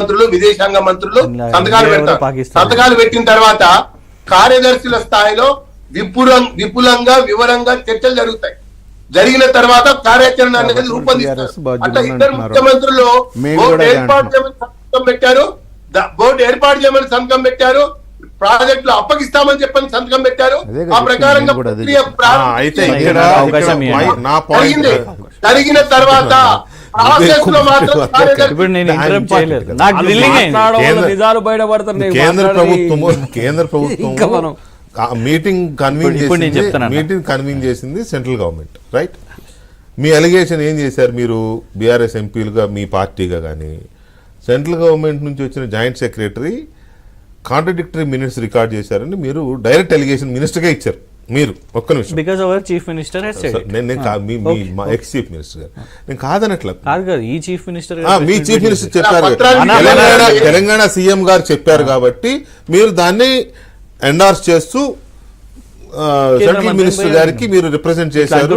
మంత్రులు విదేశాంగ మంత్రులు సంతకాలు పెడతారు. సంతకాలు పెట్టిన తర్వాత కార్యదర్శుల స్థాయిలో విపులంగా వివరంగా చర్చలు జరుగుతాయి. జరిగిన తర్వాత కార్యాచరణ అనేది రూపొందిస్తారు. అట్లా ఇద్దరు ముఖ్యమంత్రులు బోర్డు ఏర్పాటు చేయమని సంతకం పెట్టారు, బోర్డు ఏర్పాటు చేయమని సంతకం పెట్టారు, ప్రాజెక్టులు అప్పగిస్తామని చెప్పని సంతకం పెట్టారు. ఆ ప్రకారంగా జరిగిన తర్వాత కేంద్ర ప్రభుత్వం మీటింగ్ కన్వీన్ చేసింది సెంట్రల్ గవర్నమెంట్, రైట్? మీ అలిగేషన్ ఏం చేశారు మీరు బీఆర్ఎస్ ఎంపీలుగా, మీ పార్టీగా? కానీ సెంట్రల్ గవర్నమెంట్ నుంచి వచ్చిన joint secretary contradictory minutes record చేశారని మీరు డైరెక్ట్ అలిగేషన్ మినిస్టర్గా ఇచ్చారు. మీరు ఒక్క నిమిషం, because our chief minister ex chief minister గారు, నేను కాదనట్లా, ఈ చీఫ్ మినిస్టర్ మీ చీఫ్ మినిస్టర్ చెప్పారు, తెలంగాణ సీఎం గారు చెప్పారు కాబట్టి మీరు దాన్ని ఎండార్స్ చేస్తూ సెంట్రల్ మినిస్టర్ గారికి మీరు రిప్రజెంట్ చేశారు.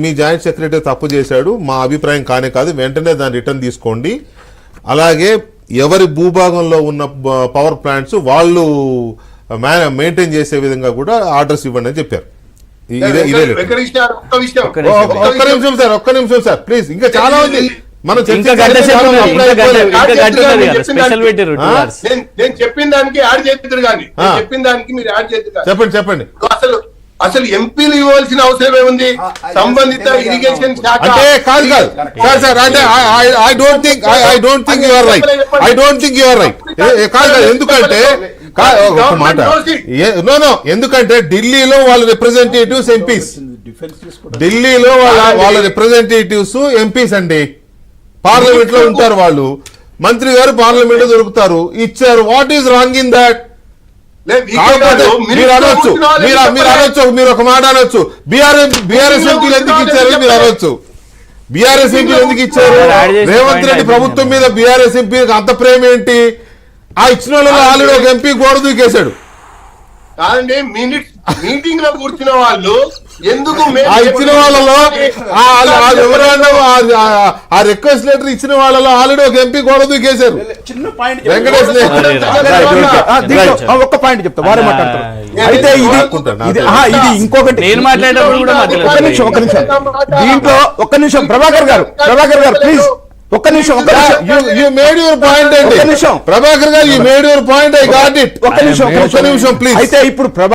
మీ జాయింట్ సెక్రటరీ తప్పు చేశాడు, మా అభిప్రాయం కానే కాదు, వెంటనే దాన్ని రిటర్న్ తీసుకోండి. అలాగే ఎవరి భూభాగంలో ఉన్న పవర్ ప్లాంట్స్ వాళ్ళు మెయింటైన్ చేసే విధంగా కూడా ఆర్డర్స్ ఇవ్వండి అని చెప్పారు. ఒక్క నిమిషం సార్ ప్లీజ్, ఇంకా చాలా ఉంది. మనం నేను చెప్పిన దానికి యాడ్ చేద్దరు కానీ చెప్పిన దానికి మీరు యాడ్ చేద్దరు. చెప్పండి. అసలు ఎంపీలు ఇవ్వాల్సిన అవసరం ఏముంది? సంబంధిత ఇరిగేషన్ శాఖ అంటే కాదు సార్, అంటే I don't think you are right. కాదు, ఎందుకంటే ఒక మాట, ఎందుకంటే ఢిల్లీలో వాళ్ళ రిప్రజెంటేటివ్స్ ఎంపీస్, ఢిల్లీలో వాళ్ళ రిప్రజెంటేటివ్స్ ఎంపీస్ అండి, పార్లమెంట్ లో ఉంటారు వాళ్ళు. మంత్రి గారు పార్లమెంట్ లో దొరుకుతారు, ఇచ్చారు. What is wrong in that? మీరు అనొచ్చు, మీరు ఒక మాట అనొచ్చు, బీఆర్ఎస్ ఎంపీలు ఎందుకు ఇచ్చారు మీరు అనొచ్చు. బీఆర్ఎస్ ఎంపీలు ఎందుకు ఇచ్చారు? రేవంత్ రెడ్డి ప్రభుత్వం మీద బీఆర్ఎస్ ఎంపీలకు అంత ప్రేమ ఏంటి? ఆ ఇచ్చిన వాళ్ళలో ఆల్రెడీ ఒక ఎంపీ గోడ దూకేశాడు. కాదండి, మీటింగ్ లో కూర్చున్న వాళ్ళు ఎందుకు ఆ ఇచ్చిన వాళ్ళలో ఎవరైనా ఆ రిక్వెస్ట్ లెటర్ ఇచ్చిన వాళ్ళలో ఆల్రెడీ ఒక ఎంపీ గోడ దూకేశారు. వెంకటేష్ ఒక్క పాయింట్ చెప్తా, వారే మాట్లాడతారు. అయితే ఇది ఇంకొకటి నేను మాట్లాడేటప్పుడు కూడా ఒక్క నిమిషం దీంట్లో ఒక్క నిమిషం ప్రభాకర్ గారు ప్లీజ్ ఒక్క నిమిషం యు మేడ్ యువర్ పాయింట్ అండి. ఒక్క నిమిషం ప్రభాకర్ గారు, you made your point, I got it. ఒక్క నిమిషం ప్లీజ్. అయితే ఇప్పుడు